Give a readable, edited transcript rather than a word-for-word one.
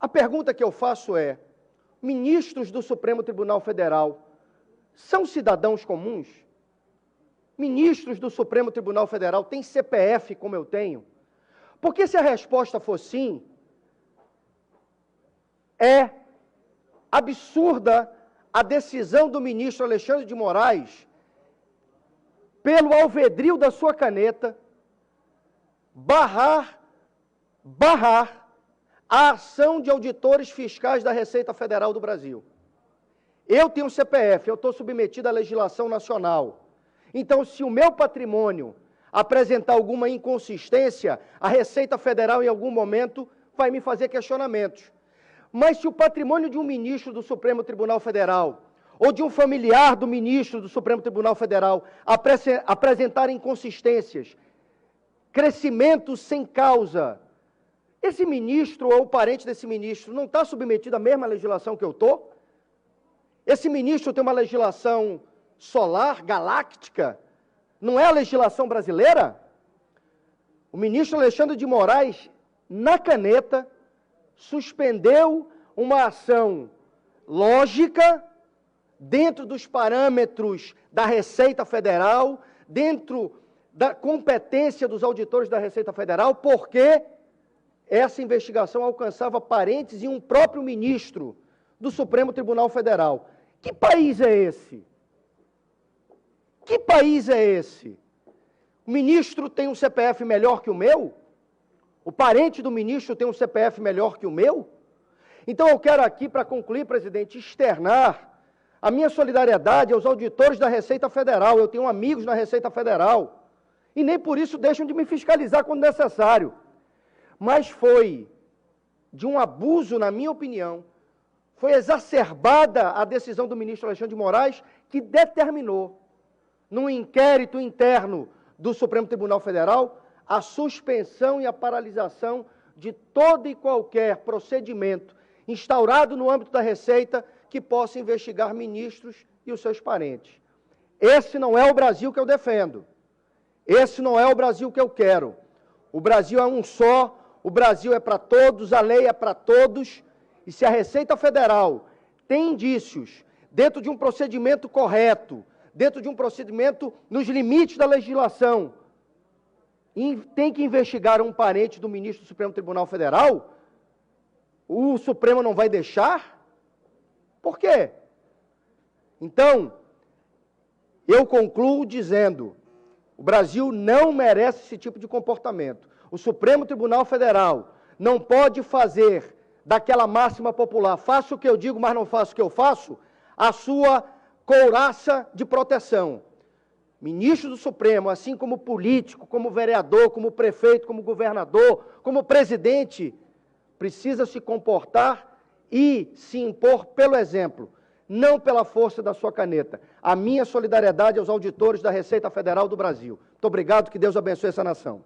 A pergunta que eu faço é: ministros do Supremo Tribunal Federal são cidadãos comuns? Ministros do Supremo Tribunal Federal têm CPF como eu tenho? Porque se a resposta for sim, é absurda a decisão do ministro Alexandre de Moraes, pelo alvedrio da sua caneta, barrar a ação de auditores fiscais da Receita Federal do Brasil. Eu tenho CPF, eu estou submetido à legislação nacional. Então, se o meu patrimônio apresentar alguma inconsistência, a Receita Federal, em algum momento, vai me fazer questionamentos. Mas se o patrimônio de um ministro do Supremo Tribunal Federal, ou de um familiar do ministro do Supremo Tribunal Federal, apresentar inconsistências, crescimento sem causa, esse ministro ou o parente desse ministro não está submetido à mesma legislação que eu estou? Esse ministro tem uma legislação solar, galáctica, não é a legislação brasileira? O ministro Alexandre de Moraes, na caneta, suspendeu uma ação lógica, dentro dos parâmetros da Receita Federal, dentro da competência dos auditores da Receita Federal, porque essa investigação alcançava parentes e um próprio ministro do Supremo Tribunal Federal. Que país é esse? Que país é esse? O ministro tem um CPF melhor que o meu? O parente do ministro tem um CPF melhor que o meu? Então eu quero aqui, para concluir, presidente, externar a minha solidariedade aos auditores da Receita Federal. Eu tenho amigos na Receita Federal e nem por isso deixam de me fiscalizar quando necessário. Mas foi de um abuso, na minha opinião, foi exacerbada a decisão do ministro Alexandre de Moraes, que determinou, num inquérito interno do Supremo Tribunal Federal, a suspensão e a paralisação de todo e qualquer procedimento instaurado no âmbito da Receita que possa investigar ministros e os seus parentes. Esse não é o Brasil que eu defendo. Esse não é o Brasil que eu quero. O Brasil é um só, o Brasil é para todos, a lei é para todos, e se a Receita Federal tem indícios, dentro de um procedimento correto, dentro de um procedimento nos limites da legislação, e tem que investigar um parente do ministro do Supremo Tribunal Federal, o Supremo não vai deixar? Por quê? Então, eu concluo dizendo, o Brasil não merece esse tipo de comportamento. O Supremo Tribunal Federal não pode fazer daquela máxima popular, faço o que eu digo, mas não faço o que eu faço, a sua couraça de proteção. Ministro do Supremo, assim como político, como vereador, como prefeito, como governador, como presidente, precisa se comportar e se impor pelo exemplo, não pela força da sua caneta. A minha solidariedade aos auditores da Receita Federal do Brasil. Muito obrigado, que Deus abençoe essa nação.